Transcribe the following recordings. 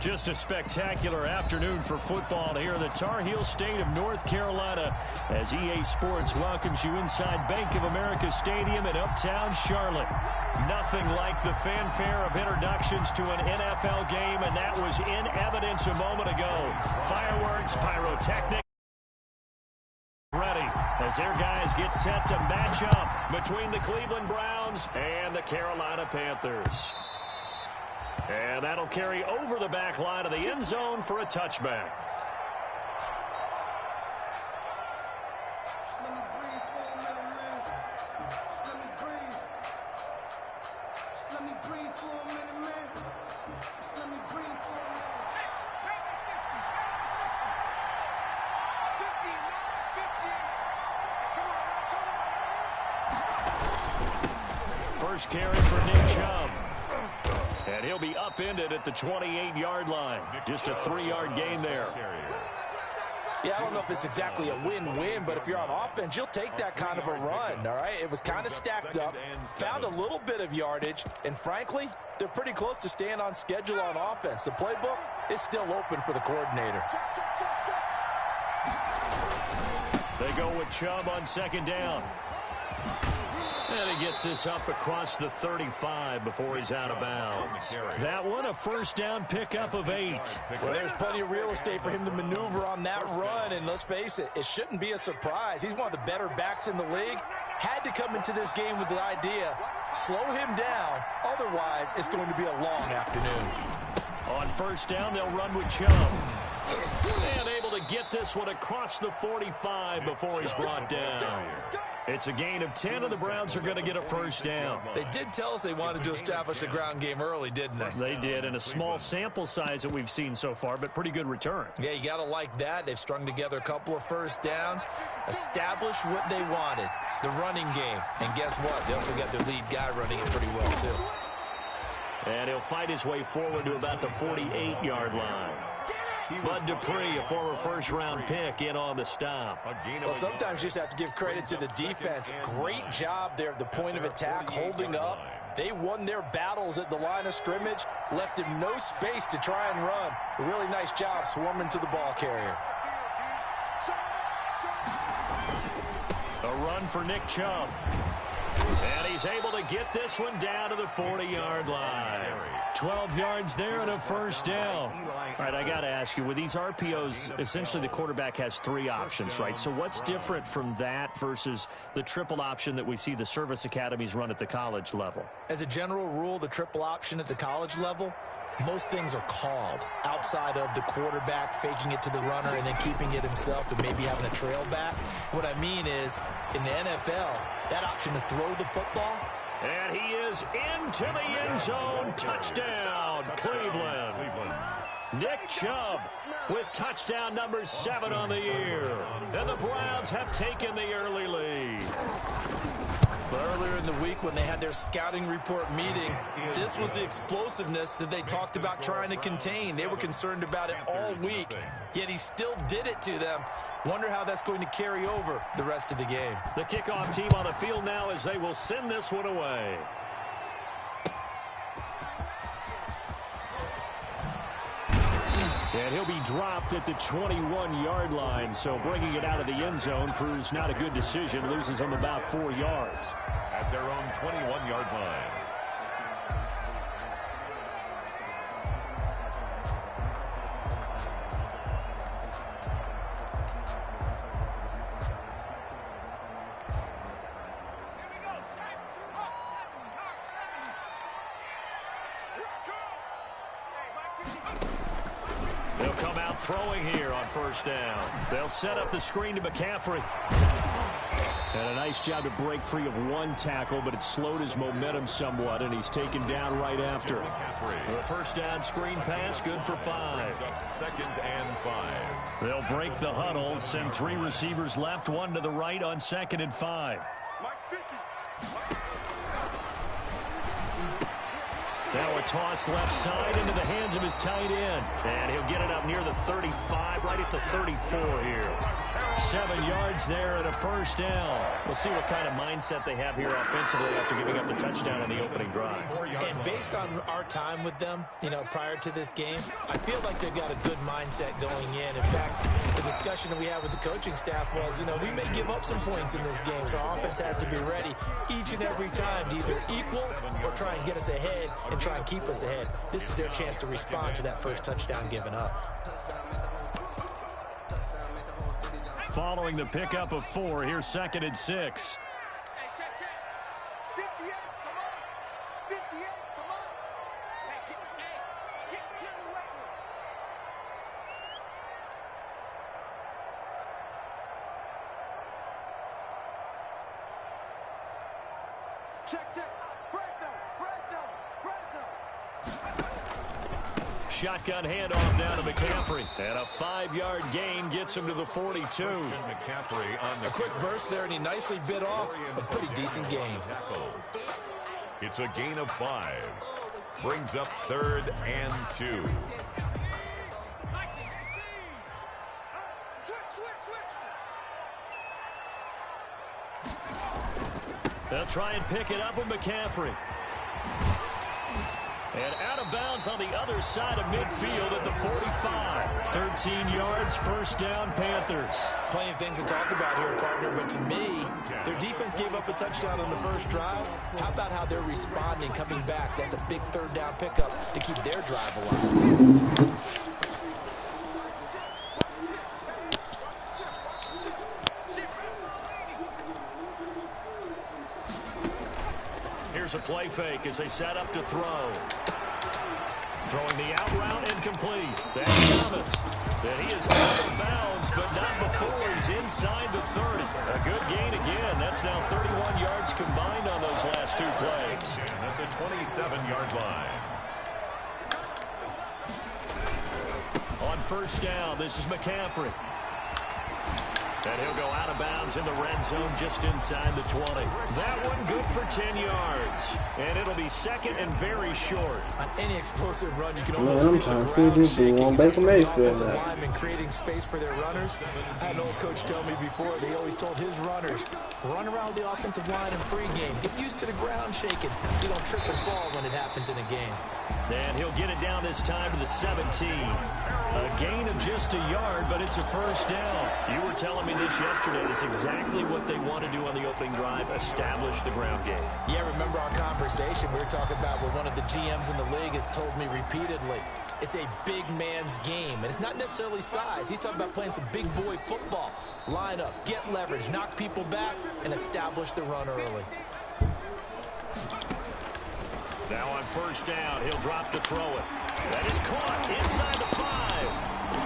Just a spectacular afternoon for football here in the Tar Heel state of North Carolina as EA Sports welcomes you inside Bank of America Stadium in uptown Charlotte. Nothing like the fanfare of introductions to an NFL game, and that was in evidence a moment ago. Fireworks, pyrotechnics. Ready as their guys get set to match up between the Cleveland Browns and the Carolina Panthers. And that'll carry over the back line of the end zone for a touchback. First carry for Nick Chubb. And he'll be upended at the 28-yard line. Just a 3-yard gain there. Yeah, I don't know if it's exactly a win-win, but if you're on offense, you'll take that kind of a run, all right? It was kind of stacked up, found a little bit of yardage, and frankly, they're pretty close to staying on schedule on offense. The playbook is still open for the coordinator. They go with Chubb on second down. And he gets this up across the 35 before he's out of bounds. That one, a first down pickup of 8. Well, there's plenty of real estate for him to maneuver on that run, and let's face it, it shouldn't be a surprise. He's one of the better backs in the league. Had to come into this game with the idea, slow him down, otherwise it's going to be a long afternoon. On first down, they'll run with Chubb. And able to get this one across the 45 before he's brought down. It's a gain of 10, and the Browns are going to get a first down. They did tell us they wanted to establish the ground game early, didn't they? They did, in a small sample size that we've seen so far, but pretty good return. Yeah, you got to like that. They've strung together a couple of first downs, established what they wanted, the running game. And guess what? They also got their lead guy running it pretty well, too. And he'll fight his way forward to about the 48-yard line. Bud Dupree, a former first-round pick, in on the stop. Well, sometimes you just have to give credit to the defense. Great job there at the point of attack, holding up. They won their battles at the line of scrimmage, left him no space to try and run. A really nice job swarming to the ball carrier. A run for Nick Chubb. And he's able to get this one down to the 40-yard line. 12 yards there and a first down. All right, I got to ask you, with these RPOs, essentially the quarterback has 3 options, right? So what's different from that versus the triple option that we see the service academies run at the college level? As a general rule, the triple option at the college level, most things are called outside of the quarterback faking it to the runner and then keeping it himself and maybe having a trail back. What I mean is, in the NFL, that option to throw the football. And he is into the end zone. Touchdown, Cleveland. Nick Chubb with touchdown number 7 on the year. And the Browns have taken the early lead. Earlier in the week when they had their scouting report meeting, this was the explosiveness that they talked about trying to contain. They were concerned about it all week, yet he still did it to them. Wonder how that's going to carry over the rest of the game. The kickoff team on the field now as they will send this one away. And he'll be dropped at the 21-yard line, so bringing it out of the end zone proves not a good decision. Loses him about 4 yards. At their own 21-yard line. They'll come out throwing here on first down. They'll set up the screen to McCaffrey. And a nice job to break free of one tackle, but it slowed his momentum somewhat, and he's taken down right after. The first down screen pass, good for 5. 2nd and 5. They'll break the huddle, send 3 receivers left, 1 to the right on 2nd and 5. Now a toss left side into the hands of his tight end. And he'll get it up near the 35, right at the 34 here. 7 yards there and a first down. We'll see what kind of mindset they have here offensively after giving up the touchdown on the opening drive. And based on our time with them, prior to this game, I feel like they've got a good mindset going in. In fact, the discussion that we had with the coaching staff was, we may give up some points in this game, so our offense has to be ready each and every time to either equal or try and get us ahead and try and keep us ahead. This is their chance to respond to that first touchdown given up. Following the pickup of 4, here's 2nd and 6. Shotgun handoff down to McCaffrey. And a 5-yard gain gets him to the 42. McCaffrey on the a quick burst there, and he nicely bit off a pretty decent gain. It's a gain of 5. Brings up 3rd and 2. They'll try and pick it up with McCaffrey. And out of bounds on the other side of midfield at the 45. 13 yards, first down, Panthers. Plenty of things to talk about here, partner, but to me, their defense gave up a touchdown on the first drive. How about how they're responding, coming back? That's a big 3rd down pickup to keep their drive alive. Here's a play fake as they set up to throw. Throwing the out route incomplete. That's Thomas. And he is out of bounds, but not before he's inside the 30. A good gain again. That's now 31 yards combined on those last 2 plays. At the 27-yard line. On first down, this is McCaffrey. And he'll go out of bounds in the red zone just inside the 20. That one good for 10 yards. And it'll be 2nd and very short. On any explosive run, you can almost feel the ground shaking. The offensive linemen creating space for their runners. I had an old coach tell me before, they always told his runners, run around the offensive line in pregame. Get used to the ground shaking so you don't trip and fall when it happens in a game. And he'll get it down this time to the 17. A gain of just a yard, but it's a first down. You were telling me this yesterday. It's exactly what they want to do on the opening drive, establish the ground game. Yeah, remember our conversation we were talking about with one of the GMs in the league has told me repeatedly. It's a big man's game, and it's not necessarily size. He's talking about playing some big boy football. Line up, get leverage, knock people back, and establish the run early. Now on first down, he'll drop to throw it. That is caught inside the 5.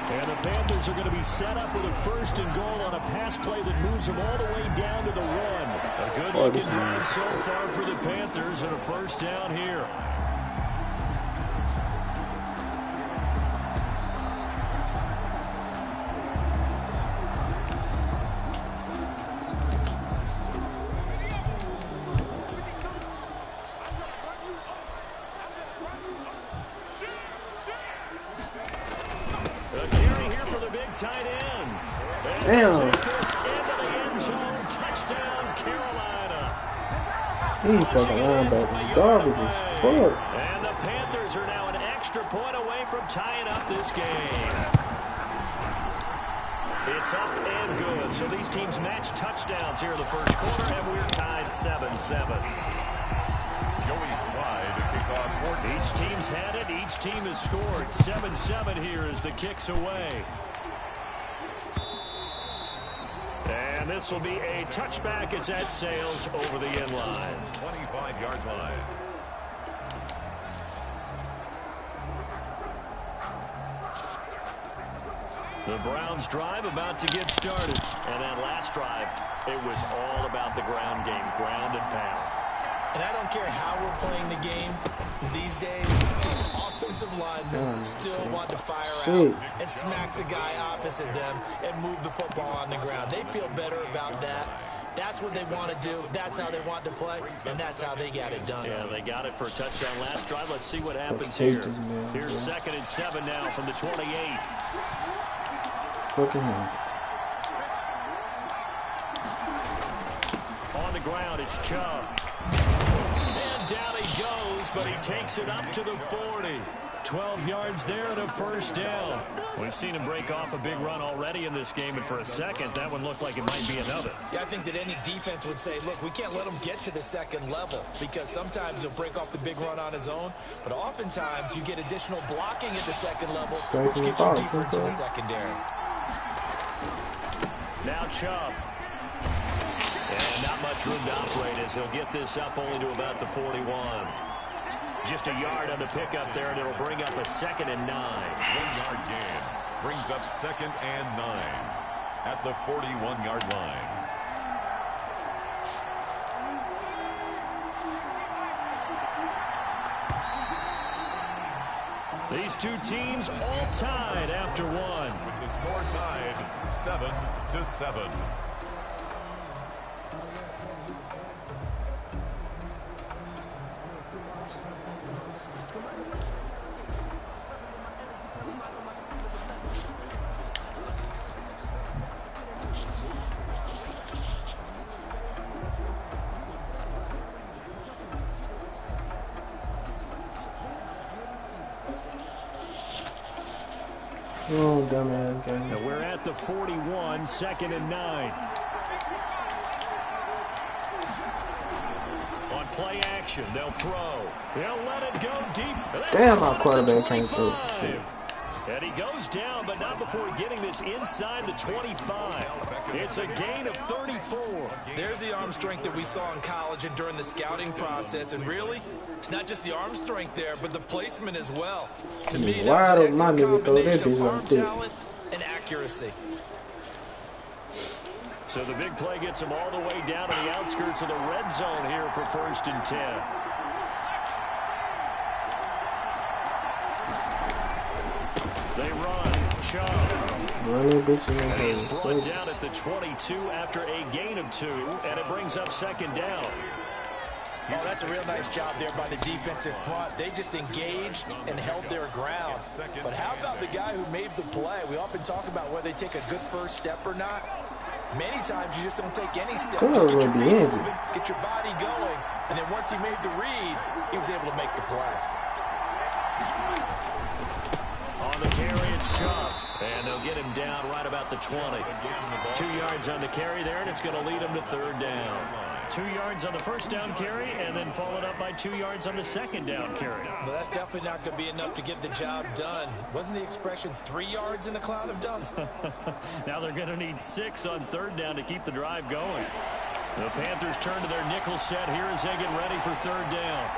And the Panthers are going to be set up with a 1st and goal on a pass play that moves them all the way down to the 1. A good-looking drive so far for the Panthers and a first down here. Tight end. Damn. Touchdown, Carolina. These fucking linebackers garbage as fuck. And the Panthers are now an extra point away from tying up this game. It's up and good. So these teams match touchdowns here in the first quarter, and we're tied 7-7. Joey Slye to kick off. Each team's had it. Each team has scored. 7-7 here as the kick's away. And this will be a touchback as that sails over the end line. 25-yard line. The Browns drive about to get started. And that last drive, it was all about the ground game, ground and pound. And I don't care how we're playing the game these days, offensive linemen still want to fire out and smack the guy opposite them and move the football on the ground. They feel better about that That's what they want to do. That's how they want to play, and that's how they got it done. Yeah, they got it for a touchdown last drive. Let's see what happens here. Here's 2nd and 7 now from the 28. Fucking hell. On the ground, it's Chubb. And down he goes, but he takes it up to the 40. 12 yards there and a first down. We've seen him break off a big run already in this game, and for a second, that one looked like it might be another. Yeah, I think that any defense would say, look, we can't let him get to the second level, because sometimes he'll break off the big run on his own, but oftentimes you get additional blocking at the second level, which gets you deeper into the secondary. Now Chubb. And not much room to operate as he'll get this up only to about the 41. Just a yard on the pickup there, and it'll bring up a 2nd and 9. 1-yard gain brings up 2nd and 9 at the 41-yard line. These two teams all tied after one. With the score tied 7-7. Oh, dumbass guy. And we're at the 41, 2nd and 9. On play action, they'll throw. They'll let it go deep. Damn, our quarterback came through. And he goes down, but not before getting this inside the 25. It's a gain of 34. There's the arm strength that we saw in college and during the scouting process. And really, it's not just the arm strength there, but the placement as well. To me, that's an excellent combination of arm talent and accuracy. So the big play gets him all the way down to the outskirts of the red zone here for 1st and 10. They run. Chubb. He is brought down at the 22 after a gain of 2, and it brings up 2nd down. Oh, that's a real nice job there by the defensive front. They just engaged and held their ground. But how about the guy who made the play? We often talk about whether they take a good first step or not. Many times you just don't take any step. Just get your feet moving, get your body going, and then once he made the read, he was able to make the play. On the carry, it's Chubb. And they'll get him down right about the 20. 2 yards on the carry there, and it's going to lead him to 3rd down. 2 yards on the first down carry, and then followed up by 2 yards on the 2nd down carry. Well, that's definitely not going to be enough to get the job done. Wasn't the expression 3 yards in a cloud of dust? Now they're going to need 6 on 3rd down to keep the drive going. The Panthers turn to their nickel set here as they get ready for 3rd down.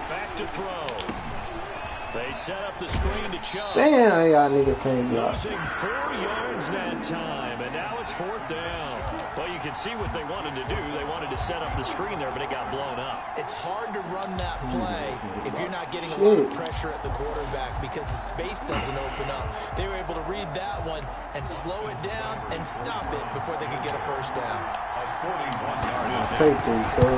Back to throw. They set up the screen to Chubb. Damn, y'all niggas can't block. Losing 4 yards that time, and now it's 4th down. Well, you can see what they wanted to do. They wanted to set up the screen there, but it got blown up. It's hard to run that play if you're not getting a lot of pressure at the quarterback because the space doesn't open up. They were able to read that one and slow it down and stop it before they could get a first down. A 41-yard Take these, bro.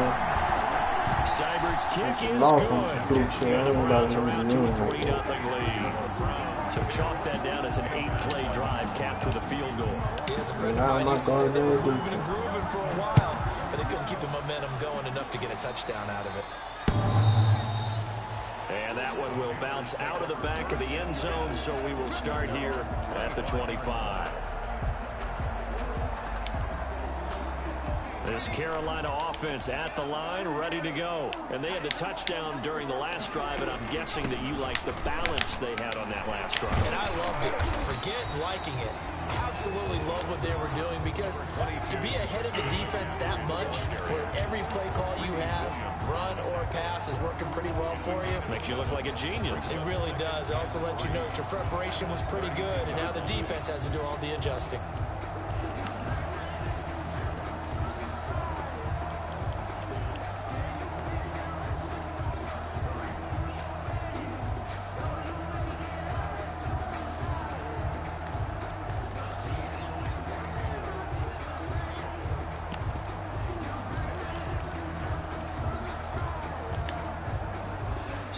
Seibert's kick is good. And the Browns are out to a 3-0 lead. So chalk that down as an 8-play drive capped with a field goal. Yeah, as a friend of mine used to say they were moving and grooving for a while, but they couldn't keep the momentum going enough to get a touchdown out of it. And that one will bounce out of the back of the end zone, so we will start here at the 25. This Carolina offense at the line, ready to go. And they had the touchdown during the last drive, and I'm guessing that you like the balance they had on that last drive. And I loved it. Forget liking it. Absolutely love what they were doing because to be ahead of the defense that much, where every play call you have, run or pass, is working pretty well for you. Makes you look like a genius. It really does. It also lets you know that your preparation was pretty good, and now the defense has to do all the adjusting.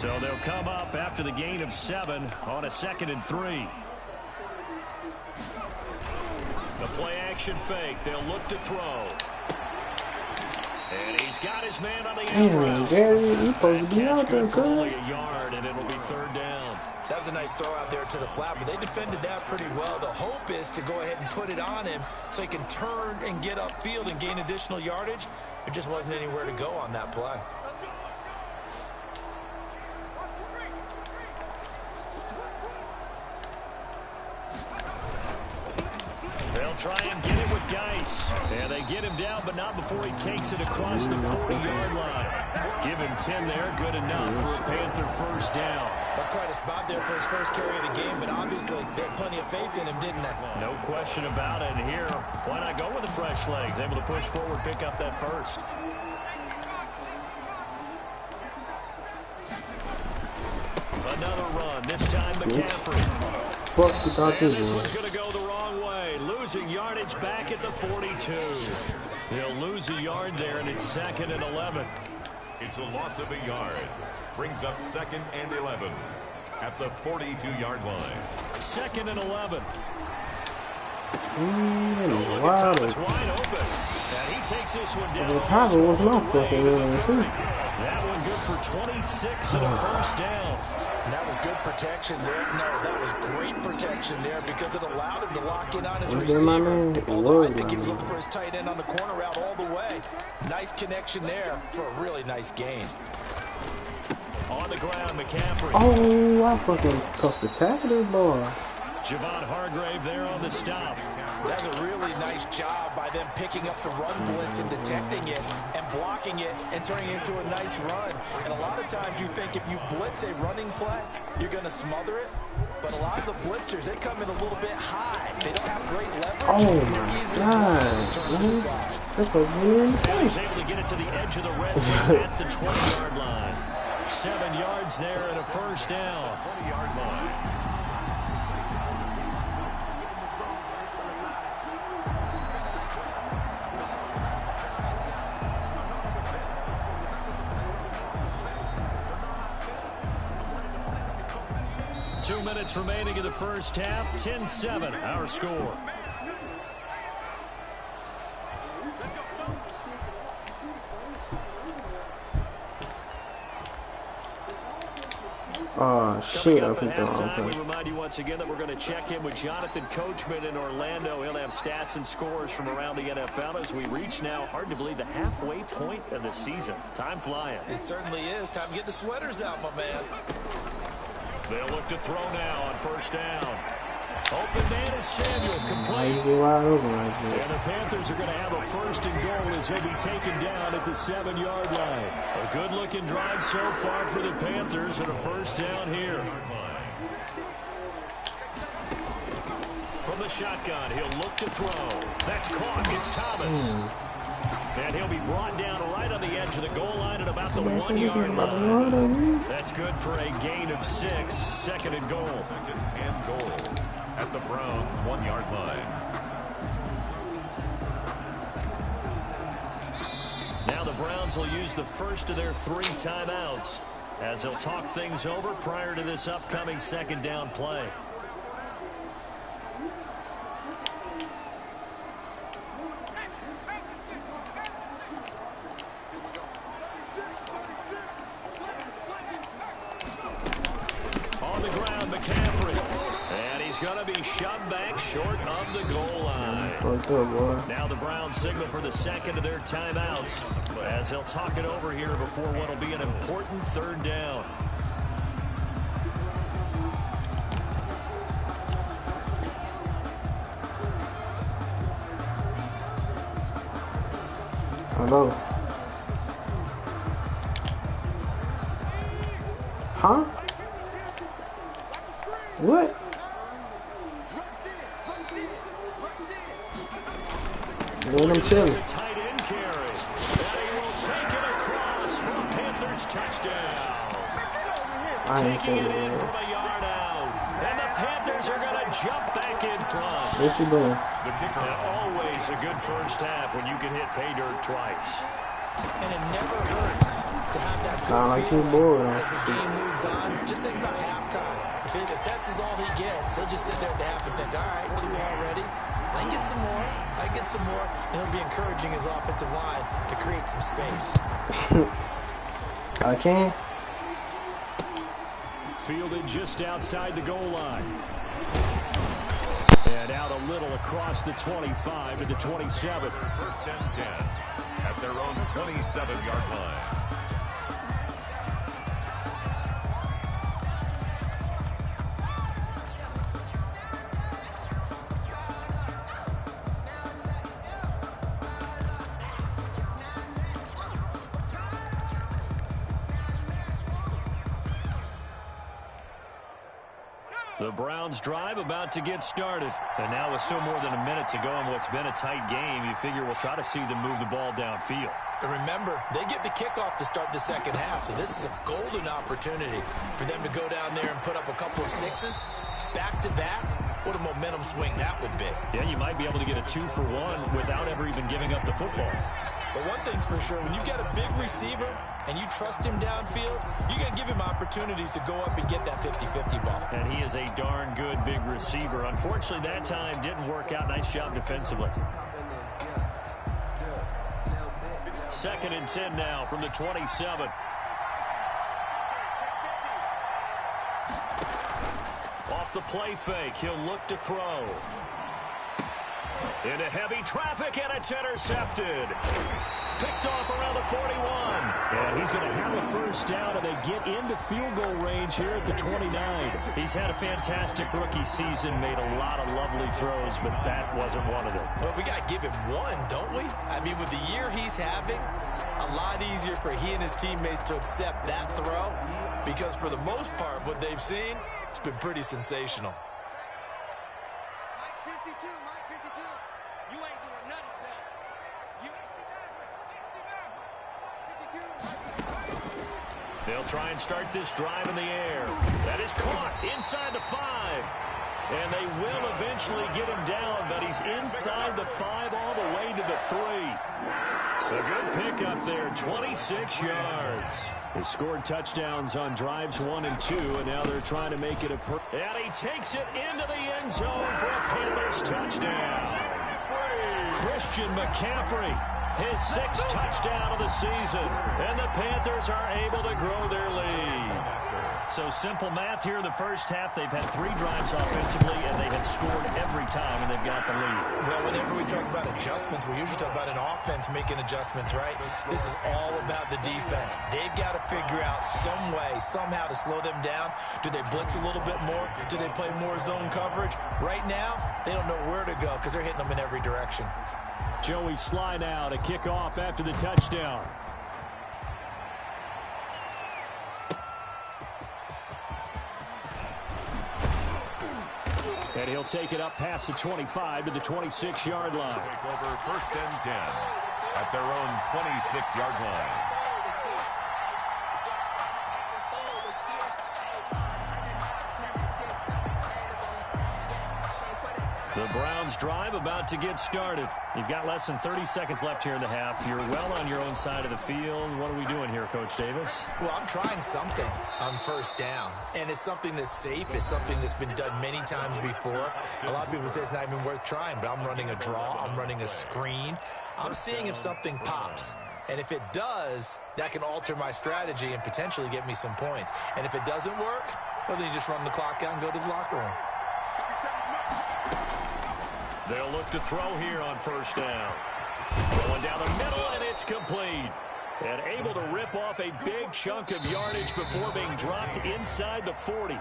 So they'll come up after the gain of 7 on a 2nd and 3. The play action fake. They'll look to throw. And he's got his man on the end route. Gary, you supposed to be out there, for only a yard, and it'll be 3rd down. That was a nice throw out there to the flat, but they defended that pretty well. The hope is to go ahead and put it on him so he can turn and get upfield and gain additional yardage. There just wasn't anywhere to go on that play. They'll try and get it with Geis. And they get him down, but not before he takes it across the 40-yard line. Give him 10 there, good enough for a Panther 1st down. That's quite a spot there for his first carry of the game, but obviously they had plenty of faith in him, didn't they? No question about it. And here, why not go with the fresh legs? Able to push forward, pick up that 1st. Another run, this time McCaffrey. This one's going to go the wrong way. Losing yardage back at the 42. They'll lose a yard there, and it's 2nd and 11. It's a loss of a yard. Brings up 2nd and 11 at the 42-yard line. 2nd and 11. Wide open. And he takes this one down. That one good for 26 and a 1st down. And that was good protection there. No, that was great protection there because it allowed him to lock in on his receiver. Although I think he was looking for his tight end on the corner route all the way. Nice connection there for a really nice gain. On the ground, McCaffrey. Oh, I fucking cuffed the tackle, boy. Javon Hargrave there on the stop. That's a really nice job by them picking up the run blitz and detecting it and blocking it and turning it into a nice run. And a lot of times you think if you blitz a running play, you're going to smother it. But a lot of the blitzers, they come in a little bit high. They don't have great leverage. Oh, my God. That's a weird thing. He's able to get it to the edge of the red zone at the 20-yard line. 7 yards there and a 1st down. 20-yard line. Two minutes remaining in the 1st half. 10-7, our score. Shit, I think halftime, we remind you once again that we're going to check in with Jonathan Coachman in Orlando. He'll have stats and scores from around the NFL as we reach now, hard to believe, the halfway point of the season. Time flying. It certainly is. Time to get the sweaters out, my man. They'll look to throw now on 1st down. Open man is Samuel, complete. And the Panthers are going to have a 1st and goal as he'll be taken down at the 7-yard line. A good-looking drive so far for the Panthers and a 1st down here. From the shotgun, he'll look to throw. That's caught. It's Thomas. And he'll be brought down right on the edge of the goal line at about the 1-yard line. That's good for a gain of 6. 2nd and goal. 2nd and goal at the Browns' 1-yard line. Now the Browns will use the 1st of their 3 timeouts as they'll talk things over prior to this upcoming 2nd down play. Going to be shoved back short of the goal line. Now the Browns signal for the 2nd of their timeouts as they'll talk it over here before what will be an important 3rd down. Hello. Huh? What? Let him chill. A tight end carry. And he will take it across for a Panthers touchdown. Taking it in from a yard out. And the Panthers are going to jump back in front. What you doing? Always a good 1st half when you can hit pay dirt twice. And it never hurts to have that good feeling as the game moves on. Just think about halftime. If that's all he gets, he'll just sit there at the half and think, all right, 2 already. I can get some more. I get some more. And he'll be encouraging his offensive line to create some space. I can. Fielded just outside the goal line. And out a little across the 25 to the 27. First and 10 at their own 27-yard line. The Browns drive about to get started. And now with still more than a minute to go in what's been a tight game, you figure we'll try to see them move the ball downfield. And remember, they get the kickoff to start the second half, so this is a golden opportunity for them to go down there and put up a couple of sixes back-to-back. What a momentum swing that would be. Yeah, you might be able to get a 2-for-1 without ever even giving up the football. But one thing's for sure, when you get a big receiver and you trust him downfield, you're going to give him opportunities to go up and get that 50-50 ball. And he is a darn good big receiver. Unfortunately, that time didn't work out. Nice job defensively. 2nd and 10 now from the 27. Off the play fake, he'll look to throw. Into heavy traffic, and it's intercepted. Picked off around the 41. And he's going to have a first down, and they get into field goal range here at the 29. He's had a fantastic rookie season, made a lot of lovely throws, but that wasn't one of them. Well, we got to give him one, don't we? I mean, with the year he's having, a lot easier for he and his teammates to accept that throw, because for the most part, what they've seen, it's been pretty sensational. They'll try and start this drive in the air. That is caught inside the 5. And they will eventually get him down, but he's inside the 5 all the way to the 3. A good pickup there, 26 yards. They scored touchdowns on drives 1 and 2, and now they're trying to make it a... And he takes it into the end zone for a Panthers touchdown. Christian McCaffrey. His 6th touchdown of the season, and the Panthers are able to grow their lead. So simple math here in the first half. They've had 3 drives offensively, and they have scored every time, and they've got the lead. Well, whenever we talk about adjustments, we usually talk about an offense making adjustments, right? This is all about the defense. They've got to figure out some way, somehow to slow them down. Do they blitz a little bit more? Do they play more zone coverage? Right now, they don't know where to go because they're hitting them in every direction. Joey Sly now to kick off after the touchdown. And he'll take it up past the 25 to the 26-yard line. Take over 1st and 10 at their own 26-yard line. The Browns drive about to get started. You've got less than 30 seconds left here in the half. You're well on your own side of the field. What are we doing here, Coach Davis? Well, I'm trying something on 1st down, and it's something that's safe. It's something that's been done many times before. A lot of people say it's not even worth trying, but I'm running a draw. I'm running a screen. I'm seeing if something pops. And if it does, that can alter my strategy and potentially get me some points. And if it doesn't work, well, then you just run the clock out and go to the locker room. They'll look to throw here on 1st down. Going down the middle, and it's complete. And able to rip off a big chunk of yardage before being dropped inside the 40.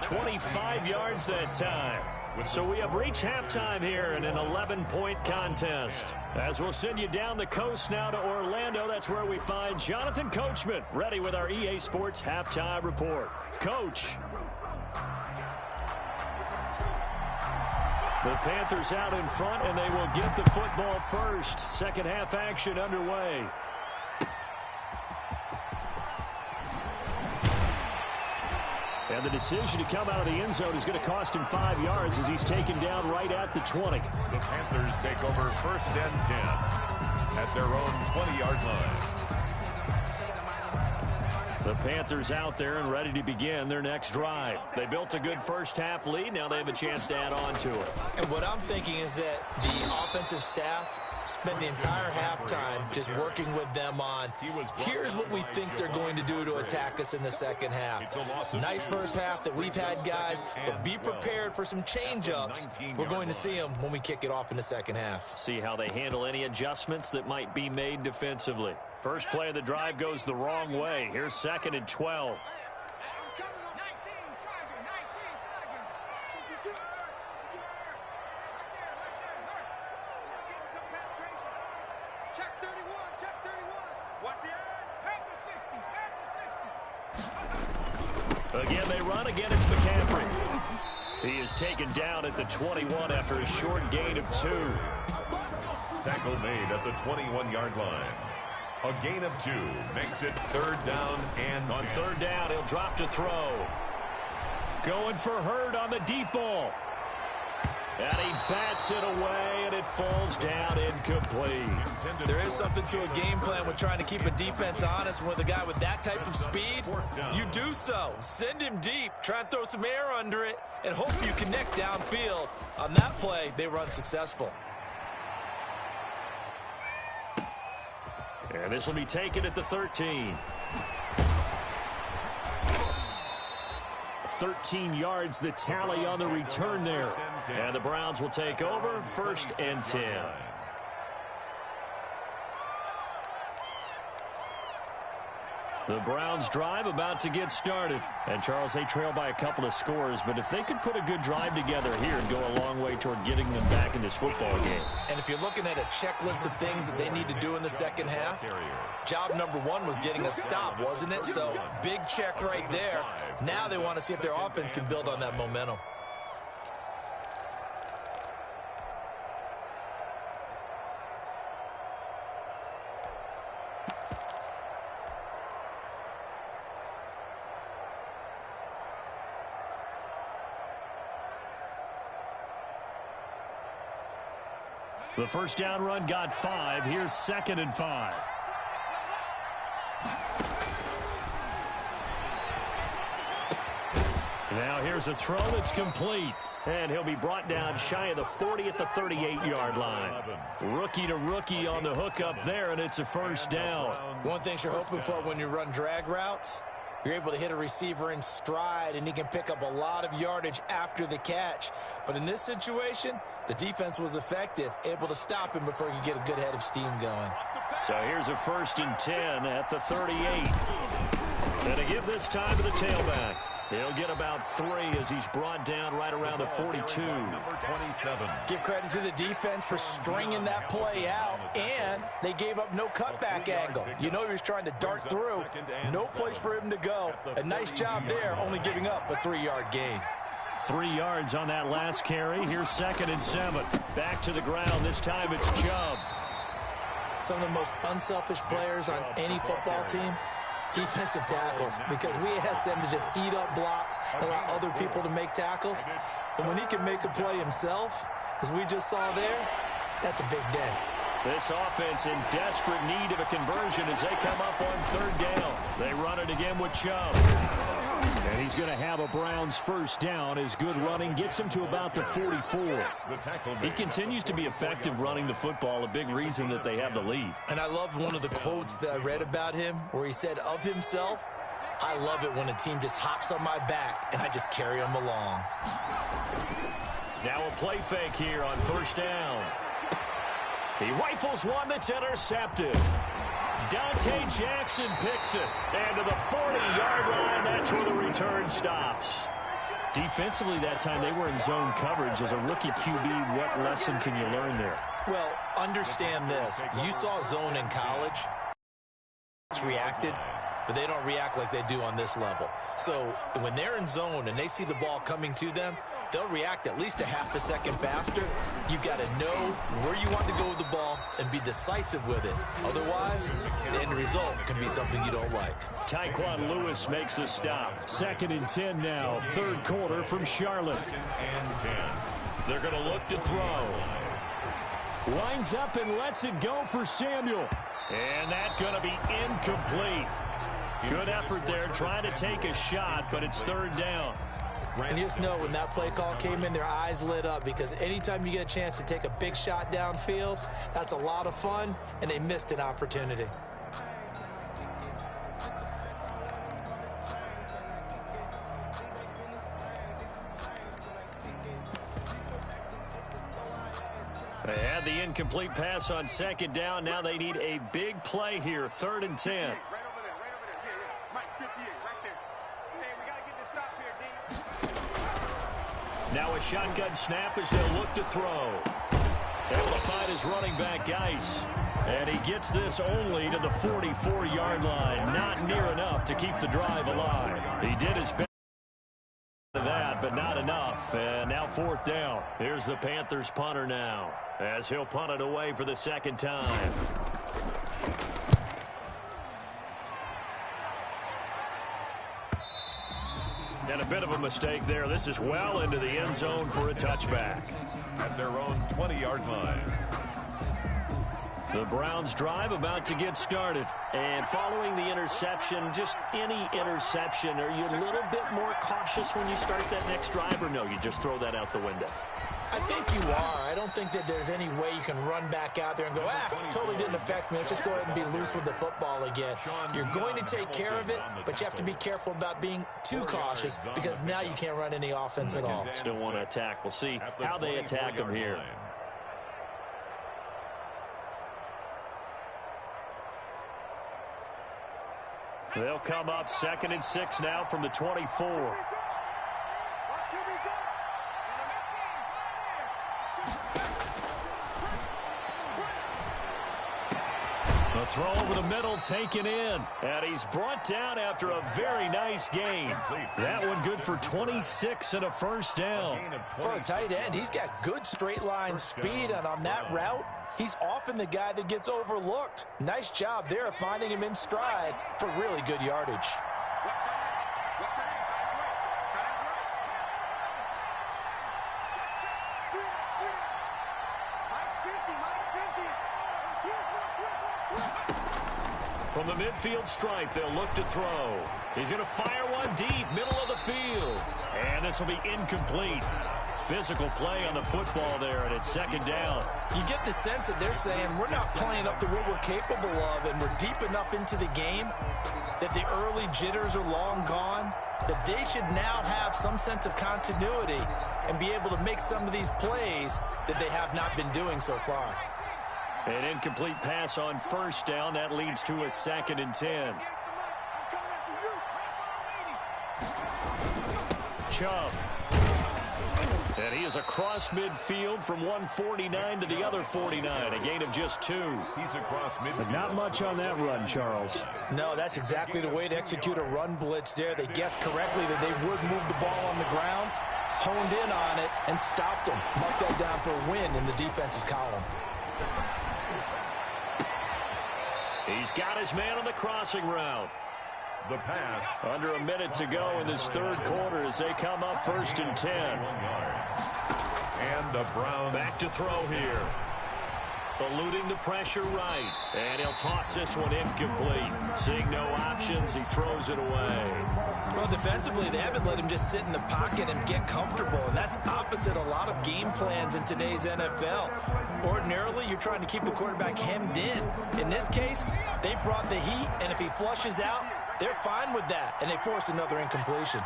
25 yards that time. So we have reached halftime here in an 11-point contest. As we'll send you down the coast now to Orlando, that's where we find Jonathan Coachman, ready with our EA Sports Halftime Report. Coach. The Panthers out in front, and they will get the football first. Second half action underway. And the decision to come out of the end zone is going to cost him 5 yards as he's taken down right at the 20. The Panthers take over 1st and 10. at their own 20-yard line. The Panthers out there and ready to begin their next drive. They built a good first-half lead. Now they have a chance to add on to it. And what I'm thinking is that the offensive staff spent the entire halftime just working with them on, here's what we think they're going to do to attack us in the second half. Nice first half that we've had, guys, but be prepared for some change-ups. We're going to see them when we kick it off in the second half. See how they handle any adjustments that might be made defensively. First play of the drive goes the wrong way. Here's 2nd and 12. Again, they run. Again, it's McCaffrey. He is taken down at the 21 after a short gain of 2. Tackle made at the 21-yard line. A gain of 2 makes it 3rd down and on 3rd down, he'll drop to throw. Going for Hurd on the deep ball. And he bats it away, and it falls down incomplete. There is something to a game plan with trying to keep a defense honest with a guy with that type of speed. You do so. Send him deep. Try and throw some air under it, and hope you connect downfield. On that play, they were unsuccessful. And this will be taken at the 13. 13 yards, the tally on the return there. And the Browns will take over, 1st and 10. The Browns drive about to get started. And, Charles, they trail by a couple of scores, but if they could put a good drive together here and go a long way toward getting them back in this football game. And if you're looking at a checklist of things that they need to do in the second half, job number 1 was getting a stop, wasn't it? So, big check right there. Now they want to see if their offense can build on that momentum. The first down run got 5. Here's 2nd and 5. Now here's a throw that's complete. And he'll be brought down shy of the 40 at the 38-yard line. Rookie to rookie on the hookup there, and it's a first down. One thing you're hoping for when you run drag routes, you're able to hit a receiver in stride, and he can pick up a lot of yardage after the catch. But in this situation, the defense was effective, able to stop him before he could get a good head of steam going. So here's a 1st and 10 at the 38. And to give this time to the tailback. He'll get about 3 as he's brought down right around the 42. Number 27. Give credit to the defense for stringing that play out, and they gave up no cutback angle. You know he was trying to dart through. No place for him to go. A nice job there, only giving up a 3-yard gain. 3 yards on that last carry. Here's 2nd and 7. Back to the ground. This time it's Chubb. Some of the most unselfish players on any football team, defensive tackles, because we ask them to just eat up blocks and allow other people to make tackles. And when he can make a play himself, as we just saw there, that's a big day. This offense in desperate need of a conversion as they come up on 3rd down. They run it again with Chubb. And he's going to have a Browns first down as good running gets him to about the 44. He continues to be effective running the football, a big reason that they have the lead. And I love one of the quotes that I read about him where he said of himself, I love it when a team just hops on my back and I just carry them along. Now a play fake here on 1st down. He rifles one that's intercepted. Dante Jackson picks it. And to the 40-yard line, that's where the return stops. Defensively that time, they were in zone coverage. As a rookie QB, what lesson can you learn there? Well, understand this. You saw zone in college. It's reacted, but they don't react like they do on this level. So when they're in zone and they see the ball coming to them, they'll react at least a half a second faster. You've got to know where you want to go with the ball and be decisive with it. Otherwise, the end result can be something you don't like. Tyquan Lewis makes the stop. 2nd and 10 now, 3rd quarter from Charlotte. And 10. They're going to look to throw. Winds up and lets it go for Samuel. And that's going to be incomplete. Good effort there trying to take a shot, but it's third down. And you just know when that play call came in, their eyes lit up, because anytime you get a chance to take a big shot downfield, that's a lot of fun, and they missed an opportunity. They had the incomplete pass on second down. Now they need a big play here, 3rd and 10. Now a shotgun snap as they'll look to throw. Able to find his running back, Geis. And he gets this only to the 44-yard line. Not near enough to keep the drive alive. He did his best to that, but not enough. And now 4th down. Here's the Panthers punter now, as he'll punt it away for the 2nd time. And a bit of a mistake there. This is well into the end zone for a touchback. At their own 20-yard line. The Browns drive about to get started. And following the interception, just any interception, are you a little bit more cautious when you start that next drive, or no, you just throw that out the window? I think you are. I don't think that there's any way you can run back out there and go, totally didn't affect me. Let's just go ahead and be loose with the football again. You're going to take care of it, but you have to be careful about being too cautious, because now you can't run any offense at all. Still want to attack. We'll see how they attack them here. They'll come up 2nd and 6 now from the 24. The throw over the middle taken in. And he's brought down after a very nice gain. That one good for 26 and a 1st down. For a tight end, he's got good straight line speed, and on that route, he's often the guy that gets overlooked. Nice job there of finding him in stride for really good yardage. From the midfield stripe, they'll look to throw. He's going to fire one deep, middle of the field. And this will be incomplete. Physical play on the football there, and it's 2nd down. You get the sense that they're saying we're not playing up to what we're capable of, and we're deep enough into the game that the early jitters are long gone, that they should now have some sense of continuity and be able to make some of these plays that they have not been doing so far. An incomplete pass on 1st down. That leads to a 2nd and 10. Chubb. And he is across midfield from 149 to the other 49. A gain of just 2. He's across midfield. But not much on that run, Charles. No, that's exactly the way to execute a run blitz there. They guessed correctly that they would move the ball on the ground, honed in on it, and stopped them. Marked that down for a win in the defense's column. He's got his man on the crossing route. The pass. Under a minute to go in this 3rd quarter as they come up 1st and 10. And the Browns back to throw here. Eluding the pressure right. And he'll toss this one incomplete. Seeing no options, he throws it away. Well, defensively, they haven't let him just sit in the pocket and get comfortable, and that's opposite a lot of game plans in today's NFL. Ordinarily, you're trying to keep the quarterback hemmed in. In this case, they brought the heat, and if he flushes out, they're fine with that, and they force another incompletion.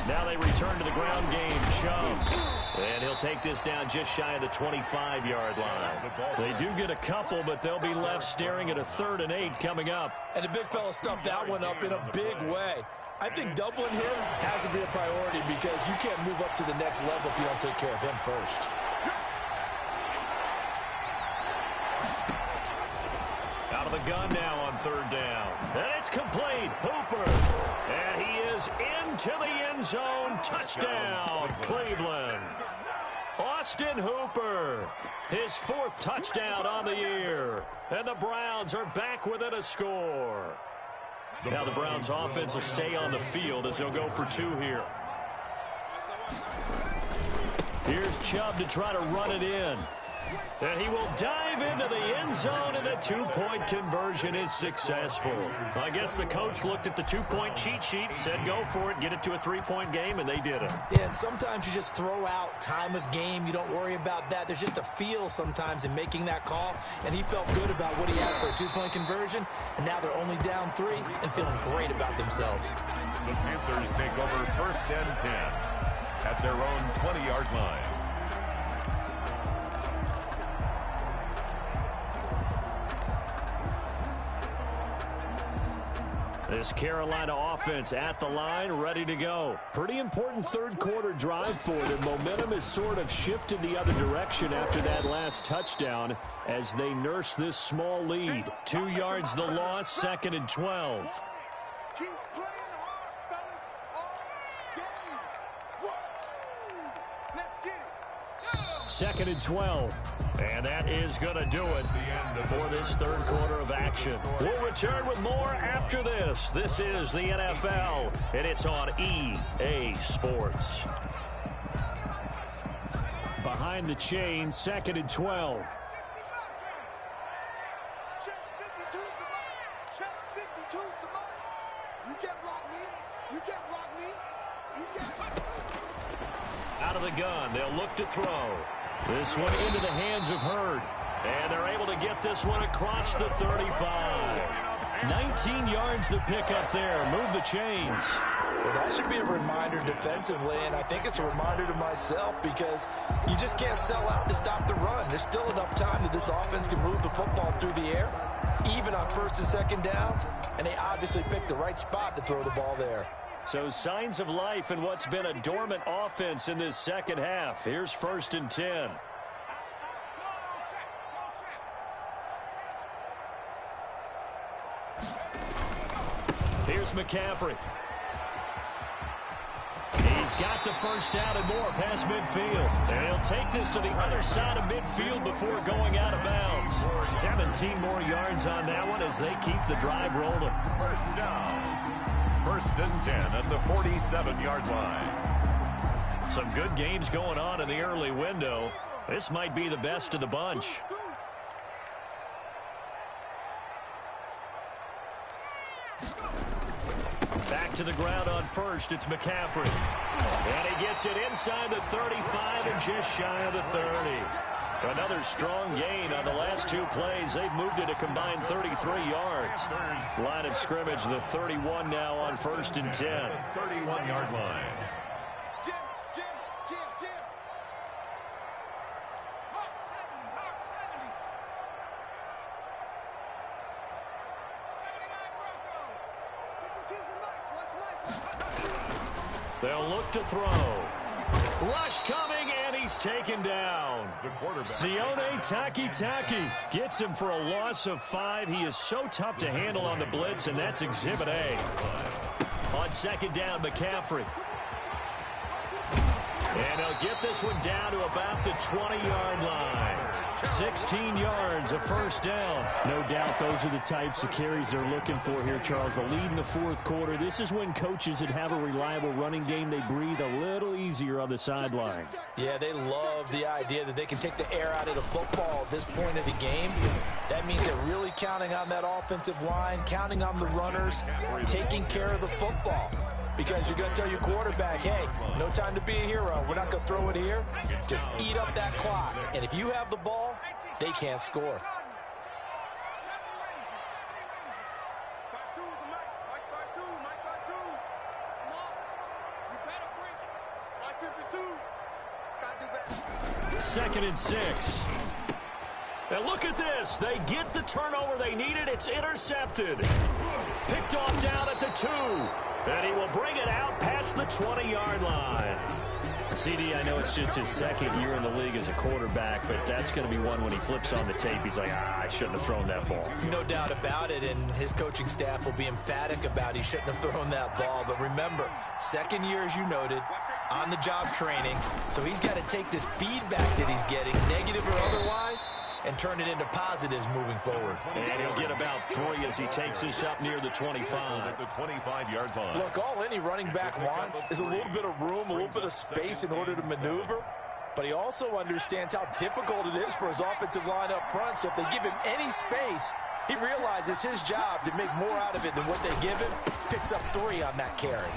Now they return to the ground game. Chubb. And he'll take this down just shy of the 25-yard line. They do get a couple, but they'll be left staring at a 3rd and 8 coming up. And the big fella stuffed that one up in a big way. I think doubling him has to be a priority, because you can't move up to the next level if you don't take care of him first. Out of the gun now on 3rd down. And it's complete. Hooper. And he is into the end zone. Touchdown, Cleveland. Austin Hooper. His 4th touchdown on the year. And the Browns are back within a score. Now the Browns offense will stay on the field as they'll go for 2 here. Here's Chubb to try to run it in. And he will dive into the end zone, and a two-point conversion is successful. I guess the coach looked at the two-point cheat sheet and said, go for it, get it to a three-point game, and they did it. Yeah, and sometimes you just throw out time of game. You don't worry about that. There's just a feel sometimes in making that call, and he felt good about what he had for a two-point conversion, and now they're only down 3 and feeling great about themselves. The Panthers take over 1st and 10 at their own 20-yard line. This Carolina offense at the line, ready to go. Pretty important third-quarter drive for them. Momentum has sort of shifted the other direction after that last touchdown as they nurse this small lead. 2 yards the loss, 2nd and 12. Keep playing hard, fellas. All game. Whoa. Let's get it. 2nd and 12. And that is going to do it for this third quarter of action. We'll return with more after this. This is the NFL, and it's on EA Sports. Behind the chain, 2nd and 12. Check 52's the mic. Check 52's the mic. You can't block me. You can't block me. You can't. Out of the gun, they'll look to throw. This one into the hands of Hurd. And they're able to get this one across the 35. 19 yards the pickup there. Move the chains. Well, that should be a reminder defensively, and I think it's a reminder to myself because you just can't sell out to stop the run. There's still enough time that this offense can move the football through the air, even on 1st and 2nd downs, and they obviously picked the right spot to throw the ball there. So signs of life in what's been a dormant offense in this second half. Here's 1st and 10. Here's McCaffrey. He's got the first down and more past midfield. And he'll take this to the other side of midfield before going out of bounds. 17 more yards on that one as they keep the drive rolling. First down. 1st and 10 at the 47-yard line. Some good games going on in the early window. This might be the best of the bunch. Back to the ground on 1st. It's McCaffrey. And he gets it inside the 35 and just shy of the 30. Another strong gain on the last 2 plays. They've moved it a combined 33 yards. Line of scrimmage, the 31 now on 1st and 10. 31-yard line. Jim. Mark 70. 79 Bronco. 52's the mic. Watch right. They'll look to throw. Rush coming, and he's taken down. Sione Takitaki gets him for a loss of 5. He is so tough to handle on the blitz, and that's Exhibit A. On 2nd down, McCaffrey. And he'll get this one down to about the 20-yard line. 16 yards, a first down. No doubt those are the types of carries they're looking for here, Charles. The lead in the 4th quarter. This is when coaches that have a reliable running game, they breathe a little easier on the sideline. Yeah, they love the idea that they can take the air out of the football at this point of the game. That means they're really counting on that offensive line, counting on the runners, taking care of the football. Because you're going to tell your quarterback, hey, no time to be a hero. We're not going to throw it here. Just eat up that clock. And if you have the ball, they can't score. Second and 6. And look at this. They get the turnover they needed. It's intercepted. Picked off down at the 2. And he will bring it out past the 20-yard line. CD, I know it's just his 2nd year in the league as a quarterback, but that's going to be one when he flips on the tape. He's like, I shouldn't have thrown that ball. No doubt about it, and his coaching staff will be emphatic about he shouldn't have thrown that ball. But remember, 2nd year, as you noted, on-the-job training. So he's got to take this feedback that he's getting, negative or otherwise, and turn it into positives moving forward. And he'll get about 3 as he takes this up near the 25. At the 25-yard line. Look, all any running back wants is a little bit of room, a little bit of space in order to maneuver. but he also understands how difficult it is for his offensive line up front. So if they give him any space, he realizes his job to make more out of it than what they give him. Picks up 3 on that carry.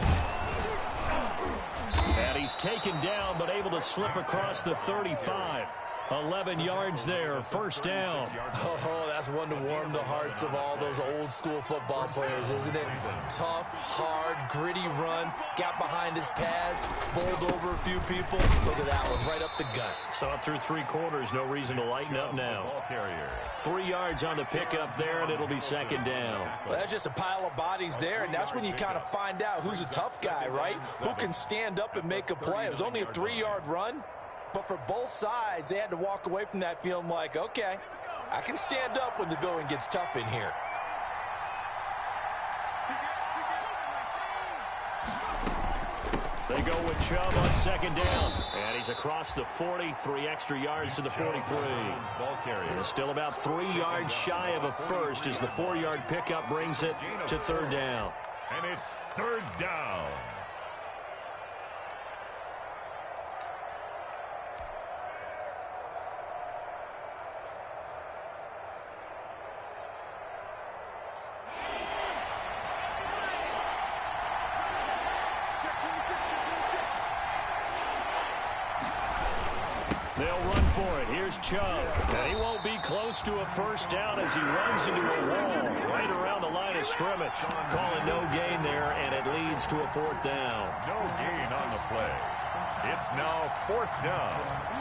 And he's taken down, but able to slip across the 35. 11 yards there, first down. Oh, that's one to warm the hearts of all those old school football players, isn't it? Tough, hard, gritty run, got behind his pads, bowled over a few people. Look at that one, right up the gut. Saw it through 3 quarters, no reason to lighten up now. 3 yards on the pickup there, and it'll be second down. Well, that's just a pile of bodies there, and that's when you kind of find out who's a tough guy, right? Who can stand up and make a play. It was only a 3-yard run. But for both sides, they had to walk away from that feeling like, okay, I can stand up when the going gets tough in here. They go with Chubb on second down. And he's across the 40, 3 extra yards to the 43. And still about 3 yards shy of a first as the 4-yard pickup brings it to third down. And it's third down. They'll run for it. Here's Chubb. And he won't be close to a first down as he runs into a wall right around the line of scrimmage. Calling no gain there, and it leads to a 4th down. No gain on the play. It's now 4th down.